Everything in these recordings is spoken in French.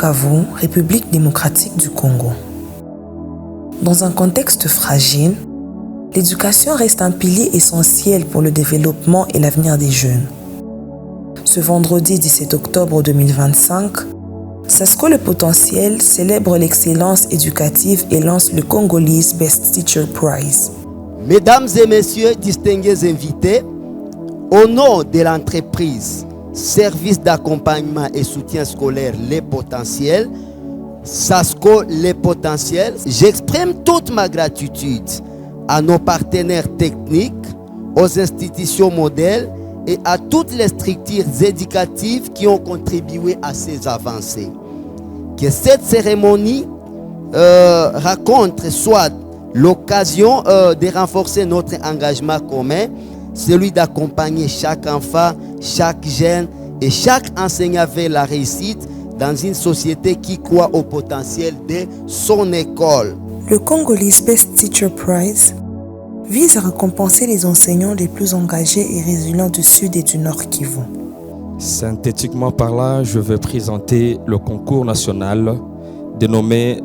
Bukavu, République démocratique du Congo. Dans un contexte fragile, l'éducation reste un pilier essentiel pour le développement et l'avenir des jeunes. Ce vendredi 17 octobre 2025, SASCO Le Potentiel célèbre l'excellence éducative et lance le Congolese Best Teacher Prize. Mesdames et messieurs, distingués invités, au nom de l'entreprise Service d'accompagnement et soutien scolaire Les Potentiels, SASCO Les Potentiels, j'exprime toute ma gratitude à nos partenaires techniques, aux institutions modèles et à toutes les structures éducatives qui ont contribué à ces avancées. Que cette cérémonie rencontre soit l'occasion de renforcer notre engagement commun, celui d'accompagner chaque enfant, chaque jeune et chaque enseignant vers la réussite dans une société qui croit au potentiel de son école. Le Congolese Best Teacher Prize vise à récompenser les enseignants les plus engagés et résilients du Sud et du Nord Kivu. Synthétiquement parlant, je vais présenter le concours national dénommé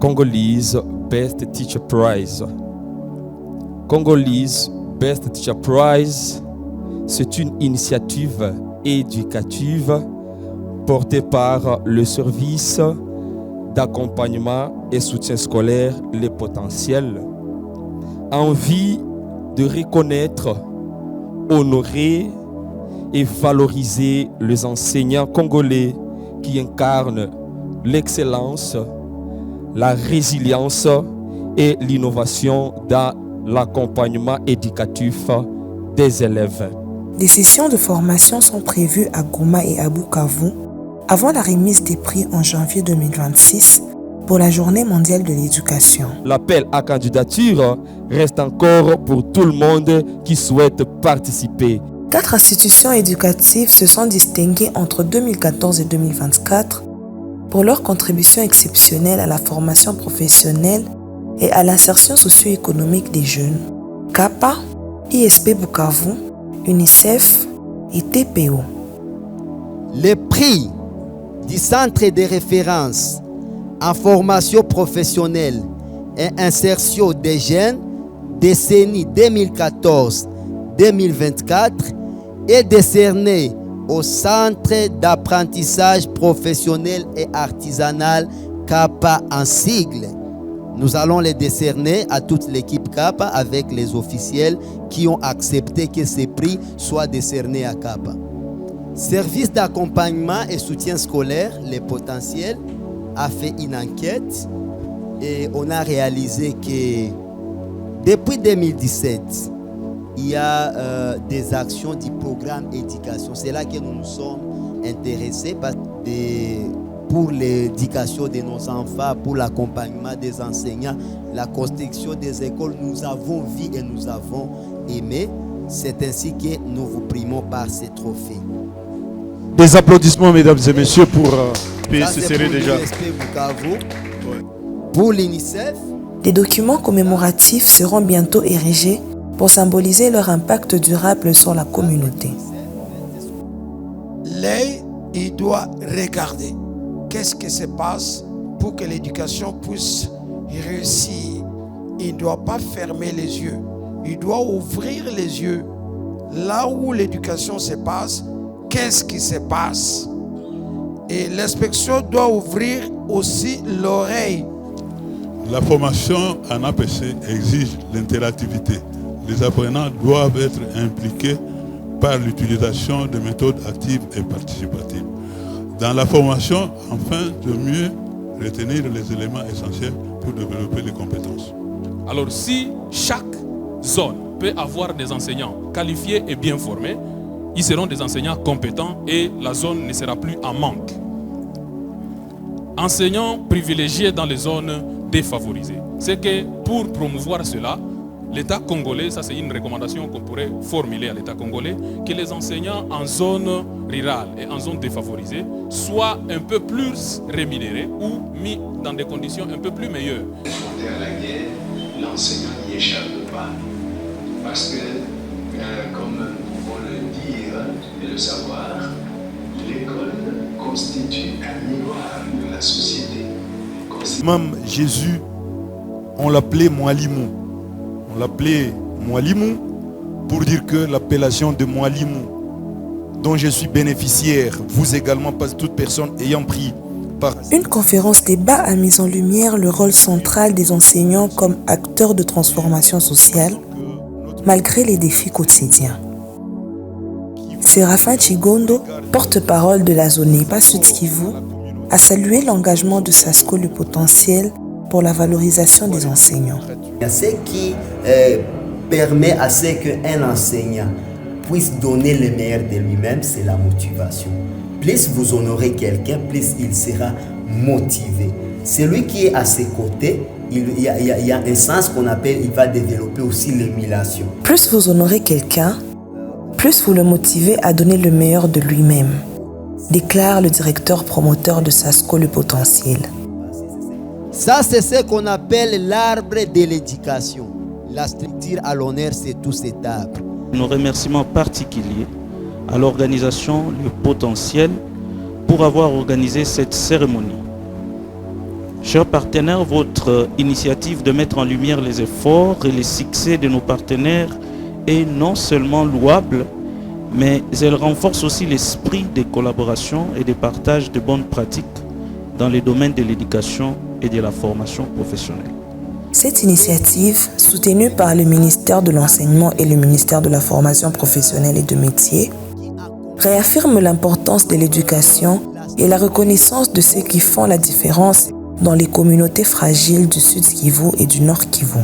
Congolese Best Teacher Prize. Congolese Best Teacher Prize, c'est une initiative éducative portée par le service d'accompagnement et soutien scolaire Les Potentiels, en vue de reconnaître, honorer et valoriser les enseignants congolais qui incarnent l'excellence, la résilience et l'innovation dans l'accompagnement éducatif des élèves. Des sessions de formation sont prévues à Goma et à Bukavu avant la remise des prix en janvier 2026 pour la Journée mondiale de l'éducation. L'appel à candidature reste encore pour tout le monde qui souhaite participer. 4 institutions éducatives se sont distinguées entre 2014 et 2024 pour leur contribution exceptionnelle à la formation professionnelle et à l'insertion socio-économique des jeunes. CAPA, ISP Bukavu, UNICEF et TPO. Les prix du Centre de référence en formation professionnelle et insertion des jeunes décennie 2014-2024 est décerné au Centre d'apprentissage professionnel et artisanal CAPA en sigle. Nous allons les décerner à toute l'équipe CAPA avec les officiels qui ont accepté que ces prix soient décernés à CAPA. Service d'accompagnement et soutien scolaire, Les Potentiels, a fait une enquête et on a réalisé que depuis 2017, il y a des actions du programme éducation. C'est là que nous nous sommes intéressés pour l'éducation de nos enfants, pour l'accompagnement des enseignants, la construction des écoles. Nous avons vu et nous avons aimé. C'est ainsi que nous vous primons par ces trophées. Des applaudissements, mesdames et messieurs, pour se serrer déjà. Pour l'UNICEF, des documents commémoratifs seront bientôt érigés pour symboliser leur impact durable sur la communauté. L'œil, il doit regarder. Qu'est-ce qui se passe pour que l'éducation puisse réussir? Il ne doit pas fermer les yeux. Il doit ouvrir les yeux. Là où l'éducation se passe, qu'est-ce qui se passe? Et l'inspection doit ouvrir aussi l'oreille. La formation en APC exige l'interactivité. Les apprenants doivent être impliqués par l'utilisation de méthodes actives et participatives. Dans la formation, afin de mieux retenir les éléments essentiels pour développer les compétences. Alors si chaque zone peut avoir des enseignants qualifiés et bien formés, ils seront des enseignants compétents et la zone ne sera plus en manque. Enseignants privilégiés dans les zones défavorisées. C'est que pour promouvoir cela, l'État congolais, ça c'est une recommandation qu'on pourrait formuler à l'État congolais, que les enseignants en zone rurale et en zone défavorisée soient un peu plus rémunérés ou mis dans des conditions un peu plus meilleures. À la guerre, l'enseignant n'y échappe pas. Parce que, comme nous pouvons le dire et le savoir, l'école constitue un miroir de la société. Même Jésus, on l'appelait Moualimou. On l'appelait Moualimou pour dire que l'appellation de Moualimou, dont je suis bénéficiaire, vous également, pas toute personne ayant pris part. Une conférence débat a mis en lumière le rôle central des enseignants comme acteurs de transformation sociale, malgré les défis quotidiens. Séraphin Chigondo, porte-parole de la zone EPA Sud Kivu, a salué l'engagement de SASCO Le Potentiel pour la valorisation des enseignants. Ce qui permet à ce qu'un enseignant puisse donner le meilleur de lui-même, c'est la motivation. Plus vous honorez quelqu'un, plus il sera motivé. Celui qui est à ses côtés, il y a un sens qu'on appelle, il va développer aussi l'émulation. Plus vous honorez quelqu'un, plus vous le motivez à donner le meilleur de lui-même, déclare le directeur promoteur de SASCO Le Potentiel. Ça, c'est ce qu'on appelle l'arbre de l'éducation. La structure à l'honneur, c'est tout cet arbre. Nos remerciements particuliers à l'organisation Le Potentiel pour avoir organisé cette cérémonie. Chers partenaires, votre initiative de mettre en lumière les efforts et les succès de nos partenaires est non seulement louable, mais elle renforce aussi l'esprit de collaboration et de partage de bonnes pratiques dans les domaines de l'éducation et de la formation professionnelle. Cette initiative, soutenue par le ministère de l'Enseignement et le ministère de la Formation professionnelle et de métiers, réaffirme l'importance de l'éducation et la reconnaissance de ceux qui font la différence dans les communautés fragiles du Sud Kivu et du Nord Kivu.